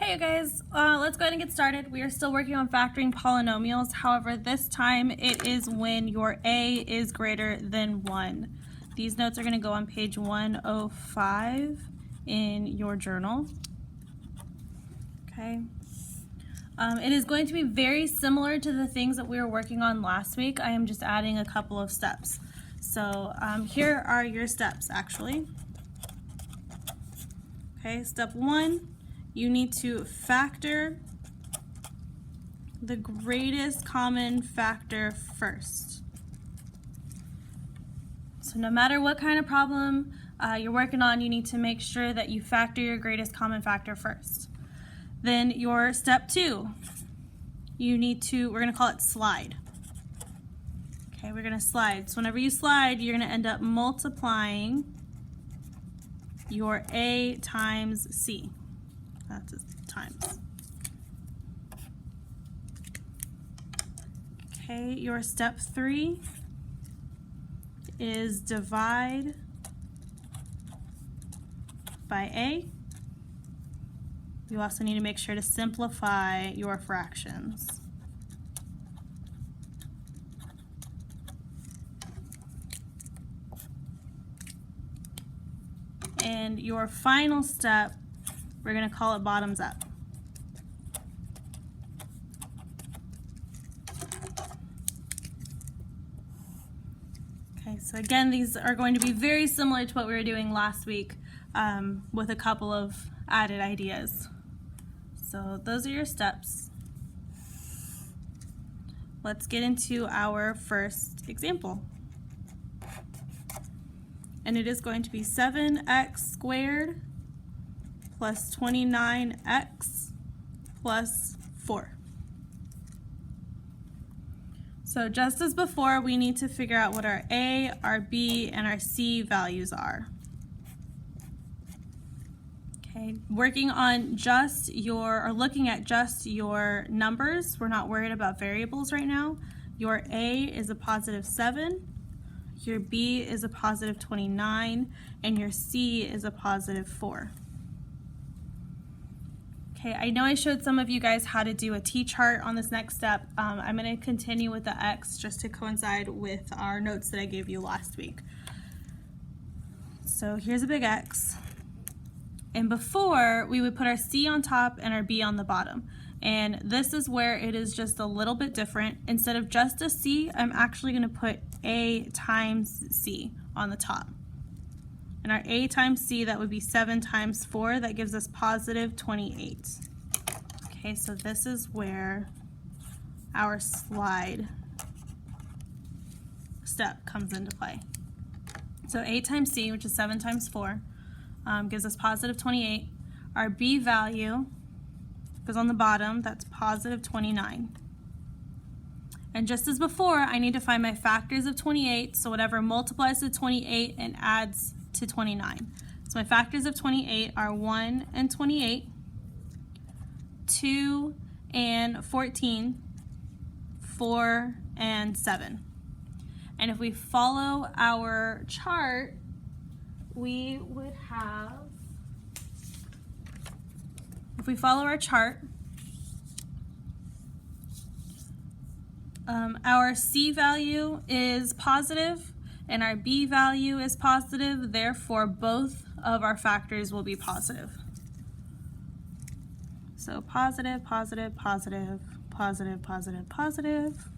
Hey you guys, let's go ahead and get started. We are still working on factoring polynomials. However, this time it is when your a is greater than 1. These notes are going to go on page 105 in your journal. Okay. It is going to be very similar to the things that we were working on last week. I am just adding a couple of steps. So here are your steps actually. Okay, step 1. You need to factor the greatest common factor first. So no matter what kind of problem you're working on, you need to make sure that you factor your greatest common factor first. Then your step 2, you need to, we're going to call it slide. Okay, we're going to slide. So whenever you slide, you're going to end up multiplying your a times c. That's times. Okay, your step 3 is divide by a. You also need to make sure to simplify your fractions. And your final step, we're going to call it bottoms up. Okay, so again, these are going to be very similar to what we were doing last week with a couple of added ideas. So those are your steps. Let's get into our first example. And it is going to be 7x squared plus 29x plus 4. So just as before, we need to figure out what our a, our b, and our c values are. Okay, working on just your, or looking at just your numbers, we're not worried about variables right now. Your a is a positive 7, your b is a positive 29, and your c is a positive 4. Okay, I know I showed some of you guys how to do a t-chart on this next step. I'm going to continue with the x just to coincide with our notes that I gave you last week. So here's a big X. And before, we would put our c on top and our b on the bottom. And this is where it is just a little bit different. Instead of just a c, I'm actually going to put a times c on the top. And our a times c, that would be 7 times 4. That gives us positive 28. Okay, so this is where our slide step comes into play. So a times c, which is 7 times 4, gives us positive 28. Our b value goes on the bottom. That's positive 29. And just as before, I need to find my factors of 28. So whatever multiplies to 28 and adds to 29. So my factors of 28 are 1 and 28, 2 and 14, 4 and 7. And if we follow our chart, we would have, if we follow our chart, our c value is positive and our b value is positive, therefore both of our factors will be positive. So positive, positive, positive, positive, positive, positive.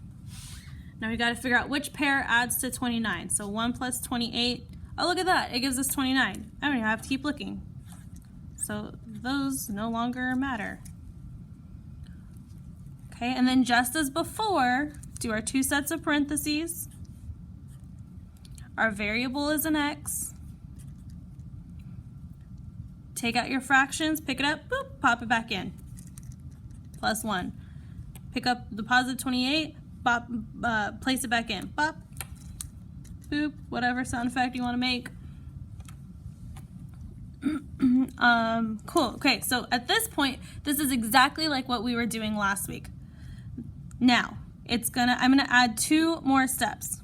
Now we got to figure out which pair adds to 29. So 1 plus 28, oh look at that, it gives us 29. I don't even have to keep looking. So those no longer matter. Okay, and then just as before, do our 2 sets of parentheses. Our variable is an x. Take out your fractions, pick it up, boop, pop it back in. Plus 1. Pick up the positive 28, bop, place it back in. Bop, boop, whatever sound effect you want to make. Cool. Okay, so at this point, this is exactly like what we were doing last week. Now, I'm gonna add 2 more steps.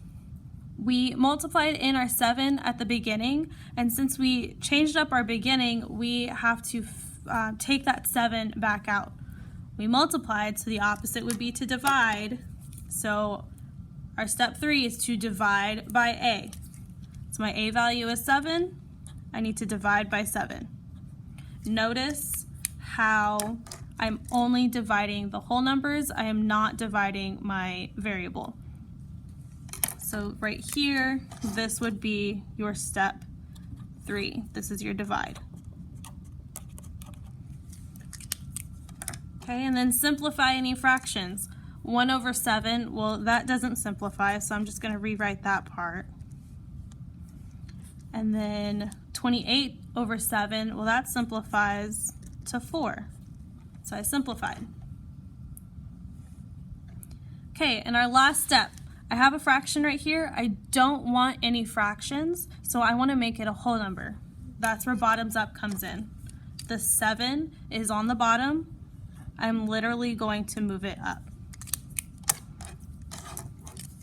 We multiplied in our 7 at the beginning, and since we changed up our beginning, we have to take that 7 back out. We multiplied, so the opposite would be to divide. So our step 3 is to divide by a. So my a value is 7. I need to divide by 7. Notice how I'm only dividing the whole numbers. I am not dividing my variable. So right here, this would be your step 3. This is your divide. Okay, and then simplify any fractions. 1 over 7, well, that doesn't simplify, so I'm just going to rewrite that part. And then 28 over 7, well, that simplifies to 4. So I simplified. Okay, and our last step. I have a fraction right here. I don't want any fractions, so I want to make it a whole number. That's where bottoms up comes in. The 7 is on the bottom. I'm literally going to move it up.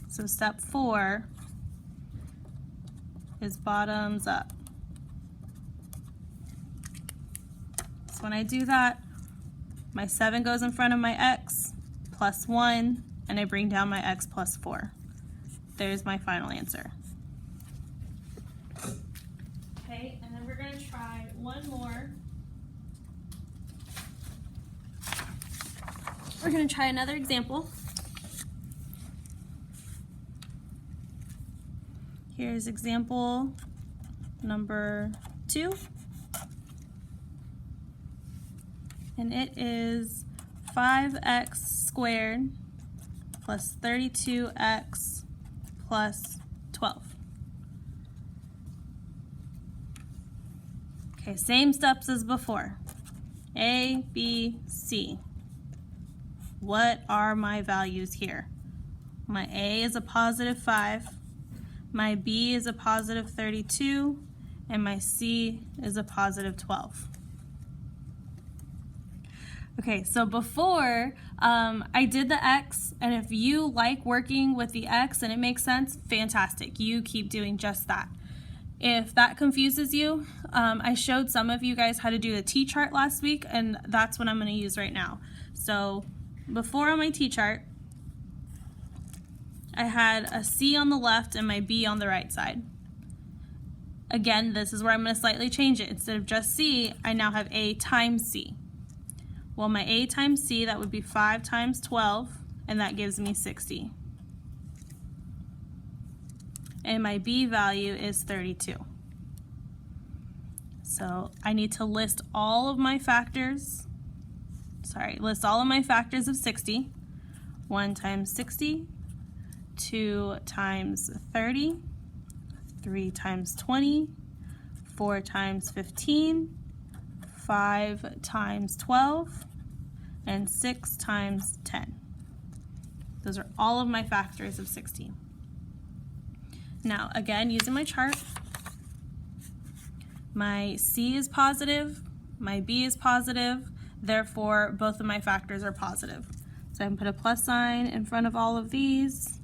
So step 4 is bottoms up. So when I do that, my 7 goes in front of my x plus 1, and I bring down my x plus 4. There's my final answer. Okay, and then we're going to try one more. We're going to try another example. Here's example number 2. And it is 5x squared plus 32x plus 12. Okay, same steps as before. A, B, C. What are my values here? My A is a positive 5, my B is a positive 32, and my C is a positive 12. Okay, so before I did the x, and if you like working with the x and it makes sense, fantastic. You keep doing just that. If that confuses you, I showed some of you guys how to do the t-chart last week, and that's what I'm going to use right now. So before on my t-chart, I had a C on the left and my B on the right side. Again, this is where I'm going to slightly change it. Instead of just C, I now have A times C. Well, my A times C, that would be 5 times 12, and that gives me 60. And my B value is 32. So I need to list all of my factors. List all of my factors of 60. 1 times 60, 2 times 30, 3 times 20, 4 times 15, 5 times 12, and 6 times 10. Those are all of my factors of 60. Now, again, using my chart, my C is positive, my B is positive, therefore both of my factors are positive. So I can put a plus sign in front of all of these.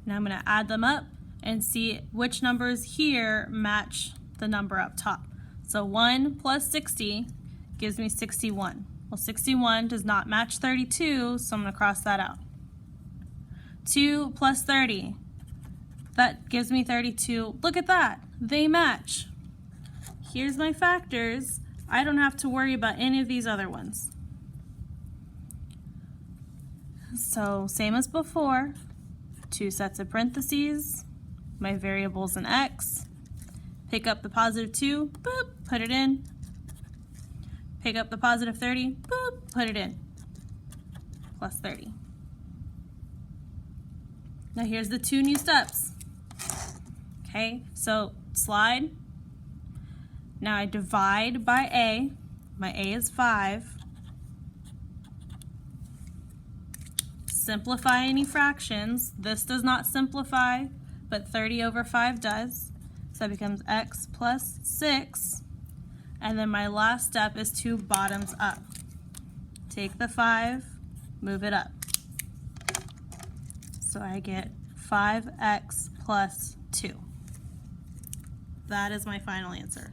Now I'm going to add them up and see which numbers here match the number up top. So 1 plus 60 gives me 61. Well, 61 does not match 32, so I'm going to cross that out. 2 plus 30, that gives me 32. Look at that, they match. Here's my factors. I don't have to worry about any of these other ones. So same as before, 2 sets of parentheses, my variables in x, pick up the positive 2, boop, put it in, pick up the positive 30, boop, put it in, plus 30. Now here's the 2 new steps. Okay, so slide. Now I divide by A. My A is 5. Simplify any fractions. This does not simplify, but 30 over 5 does. So that becomes x plus 6. And then my last step is to bottoms up. Take the 5, move it up. So I get 5x plus 2. that is my final answer.